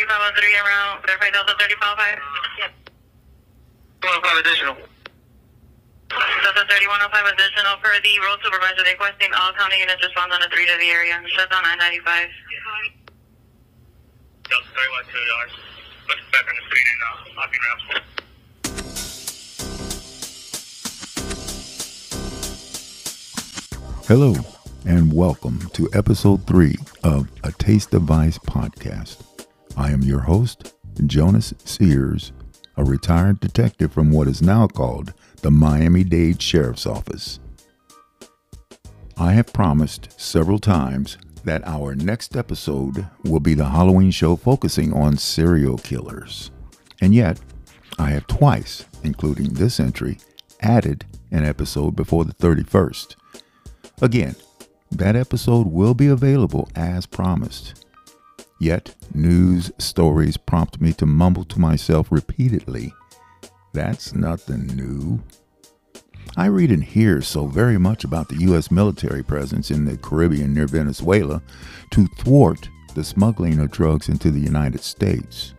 3513 around Verify Delta 30.5. Yep. 105 additional. Delta 3105 additional per the road supervisor requesting all county units respond on a 3 to the area. Shut down I-95. Delta 31 2 yards. Looking back on the screen and hopping route. Hello, and welcome to episode 3 of A Taste of Vice podcast. I am your host, Jonas Sears, a retired detective from what is now called the Miami-Dade Sheriff's Office. I have promised several times that our next episode will be the Halloween show focusing on serial killers. And yet, I have twice, including this entry, added an episode before the 31st. Again, that episode will be available as promised. Yet, news stories prompt me to mumble to myself repeatedly, "That's nothing new." I read and hear so very much about the U.S. military presence in the Caribbean near Venezuela to thwart the smuggling of drugs into the United States.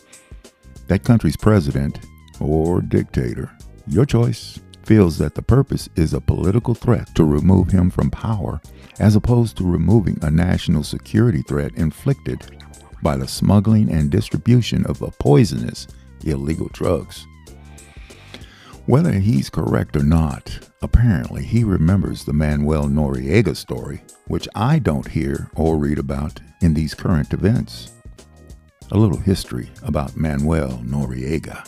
That country's president, or dictator, your choice, feels that the purpose is a political threat to remove him from power, as opposed to removing a national security threat inflicted by the smuggling and distribution of poisonous, illegal drugs. Whether he's correct or not, apparently he remembers the Manuel Noriega story, which I don't hear or read about in these current events. A little history about Manuel Noriega.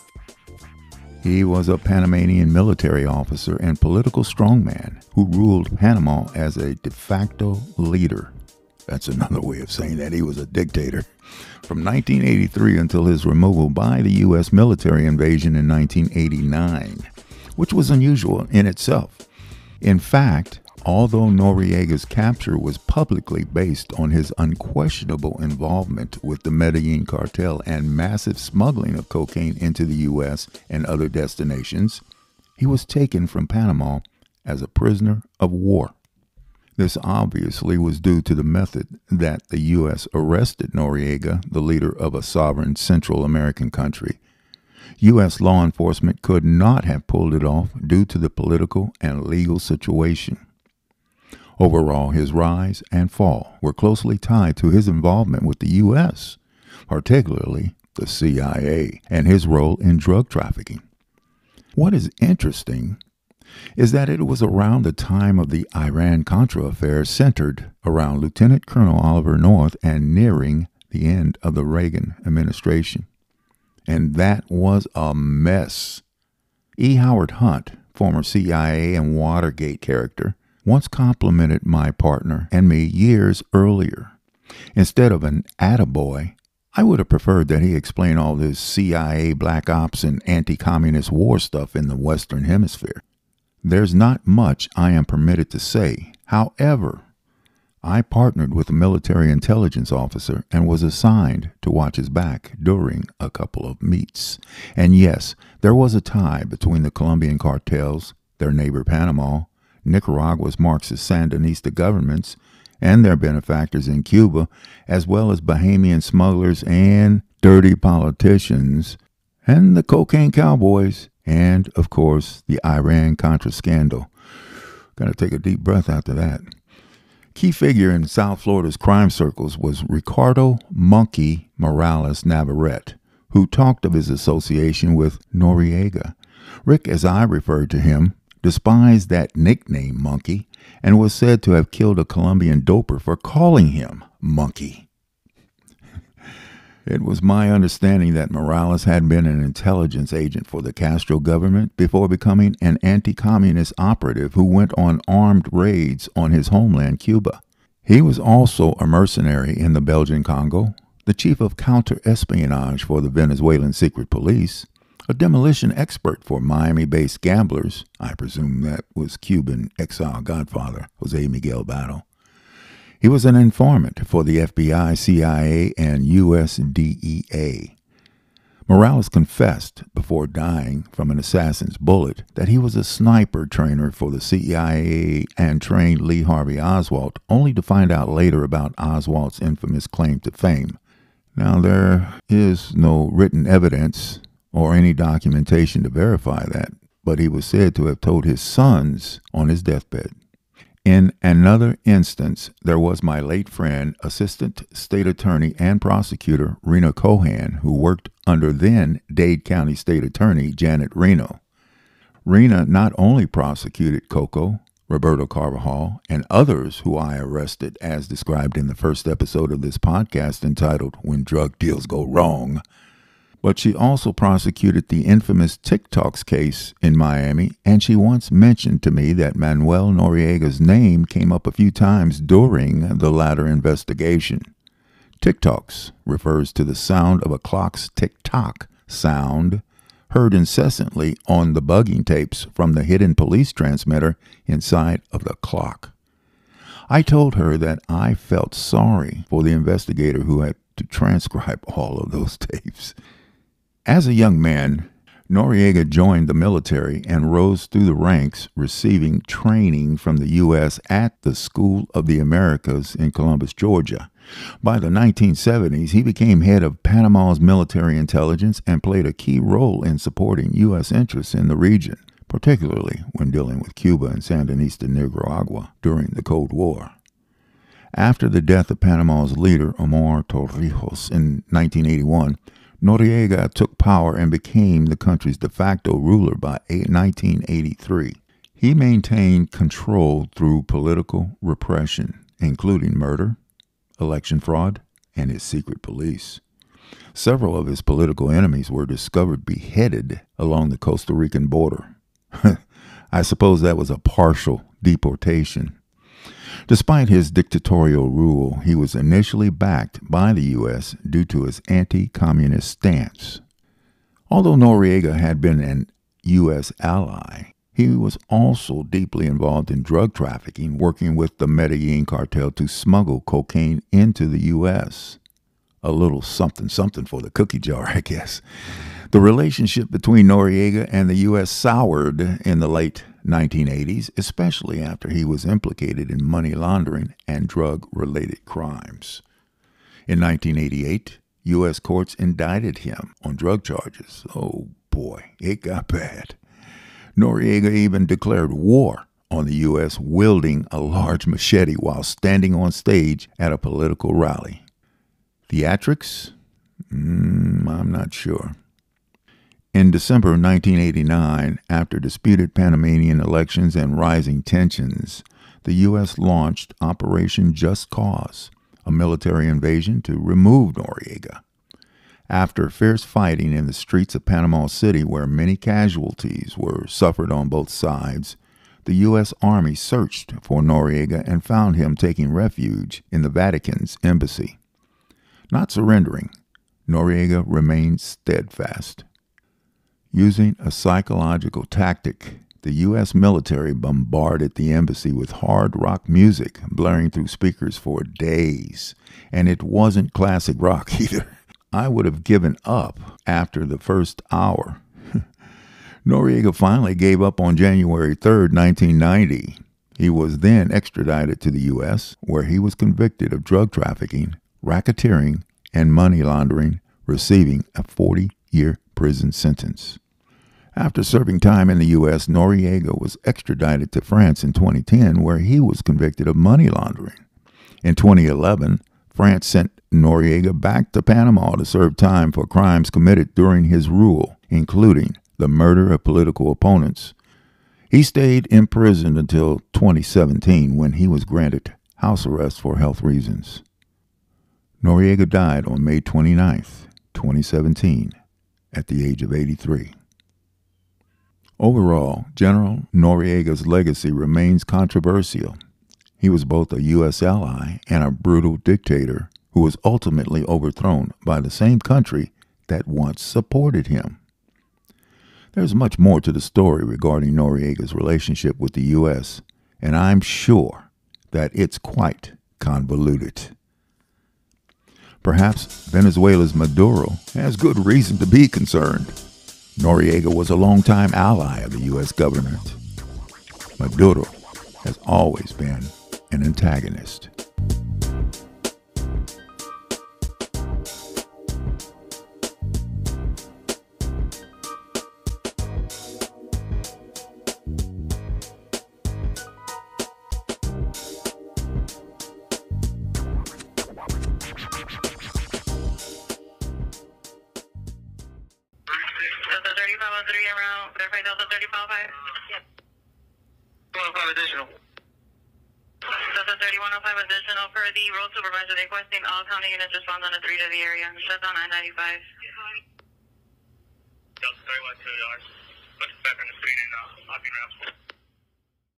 He was a Panamanian military officer and political strongman who ruled Panama as a de facto leader. That's another way of saying that he was a dictator. From 1983 until his removal by the U.S. military invasion in 1989, which was unusual in itself. In fact, although Noriega's capture was publicly based on his unquestionable involvement with the Medellin cartel and massive smuggling of cocaine into the U.S. and other destinations, he was taken from Panama as a prisoner of war. This obviously was due to the method that the U.S. arrested Noriega, the leader of a sovereign Central American country. U.S. law enforcement could not have pulled it off due to the political and legal situation. Overall, his rise and fall were closely tied to his involvement with the U.S., particularly the CIA, and his role in drug trafficking. What is interesting is that it was around the time of the Iran-Contra affair centered around Lieutenant Colonel Oliver North and nearing the end of the Reagan administration. And that was a mess. E. Howard Hunt, former CIA and Watergate character, once complimented my partner and me years earlier. Instead of an attaboy, I would have preferred that he explain all this CIA black ops and anti-communist war stuff in the Western Hemisphere. There's not much I am permitted to say. However, I partnered with a military intelligence officer and was assigned to watch his back during a couple of meets. And yes, there was a tie between the Colombian cartels, their neighbor Panama, Nicaragua's Marxist Sandinista governments, and their benefactors in Cuba, as well as Bahamian smugglers and dirty politicians, and the cocaine cowboys, and, of course, the Iran-Contra scandal. Gotta take a deep breath after that. Key figure in South Florida's crime circles was Ricardo Monkey Morales Navarrete, who talked of his association with Noriega. Rick, as I referred to him, despised that nickname Monkey and was said to have killed a Colombian doper for calling him Monkey. It was my understanding that Morales had been an intelligence agent for the Castro government before becoming an anti-communist operative who went on armed raids on his homeland, Cuba. He was also a mercenary in the Belgian Congo, the chief of counter-espionage for the Venezuelan secret police, a demolition expert for Miami-based gamblers. I presume that was Cuban exile godfather Jose Miguel Battle. He was an informant for the FBI, CIA, and US DEA. Morales confessed before dying from an assassin's bullet that he was a sniper trainer for the CIA and trained Lee Harvey Oswald, only to find out later about Oswald's infamous claim to fame. Now, there is no written evidence or any documentation to verify that, but he was said to have told his sons on his deathbed. In another instance, there was my late friend, Assistant State Attorney and Prosecutor Reno Cohan, who worked under then Dade County State Attorney Janet Reno. Rena not only prosecuted Coco, Roberto Carvajal, and others who I arrested, as described in the first episode of this podcast entitled When Drug Deals Go Wrong, but she also prosecuted the infamous TikToks case in Miami, and she once mentioned to me that Manuel Noriega's name came up a few times during the latter investigation. TikToks refers to the sound of a clock's tick-tock sound heard incessantly on the bugging tapes from the hidden police transmitter inside of the clock. I told her that I felt sorry for the investigator who had to transcribe all of those tapes. As a young man, Noriega joined the military and rose through the ranks, receiving training from the U.S. at the School of the Americas in Columbus, Georgia. By the 1970s, he became head of Panama's military intelligence and played a key role in supporting U.S. interests in the region, particularly when dealing with Cuba and Sandinista Nicaragua during the Cold War. After the death of Panama's leader, Omar Torrijos, in 1981, Noriega took power and became the country's de facto ruler by 1983. He maintained control through political repression, including murder, election fraud, and his secret police. Several of his political enemies were discovered beheaded along the Costa Rican border. I suppose that was a partial deportation. Despite his dictatorial rule, he was initially backed by the U.S. due to his anti-communist stance. Although Noriega had been an U.S. ally, he was also deeply involved in drug trafficking, working with the Medellin cartel to smuggle cocaine into the U.S. A little something for the cookie jar, I guess. The relationship between Noriega and the U.S. soured in the late 1980s, especially after he was implicated in money laundering and drug-related crimes. In 1988, U.S. courts indicted him on drug charges. Oh boy, it got bad. Noriega even declared war on the U.S., wielding a large machete while standing on stage at a political rally. Theatrics? I'm not sure. In December 1989, after disputed Panamanian elections and rising tensions, the U.S. launched Operation Just Cause, a military invasion to remove Noriega. After fierce fighting in the streets of Panama City, where many casualties were suffered on both sides, the U.S. Army searched for Noriega and found him taking refuge in the Vatican's embassy. Not surrendering, Noriega remained steadfast. Using a psychological tactic, the U.S. military bombarded the embassy with hard rock music blaring through speakers for days, and it wasn't classic rock either. I would have given up after the first hour. Noriega finally gave up on January 3, 1990. He was then extradited to the U.S., where he was convicted of drug trafficking, racketeering, and money laundering, receiving a 40-year prison sentence. After serving time in the U.S., Noriega was extradited to France in 2010, where he was convicted of money laundering. In 2011, France sent Noriega back to Panama to serve time for crimes committed during his rule, including the murder of political opponents. He stayed imprisoned until 2017, when he was granted house arrest for health reasons. Noriega died on May 29, 2017, at the age of 83. Overall, General Noriega's legacy remains controversial. He was both a U.S. ally and a brutal dictator who was ultimately overthrown by the same country that once supported him. There's much more to the story regarding Noriega's relationship with the U.S., and I'm sure that it's quite convoluted. Perhaps Venezuela's Maduro has good reason to be concerned. Noriega was a longtime ally of the U.S. government. Maduro has always been an antagonist. 3503 around, verify Delta 355. Yep. 105 additional. Delta 3105 additional per the road supervisor requesting all county units respond on the 3 to the area. Shut down I-95. Delta 31 2 yards. Put back on the screen and hopping ramp.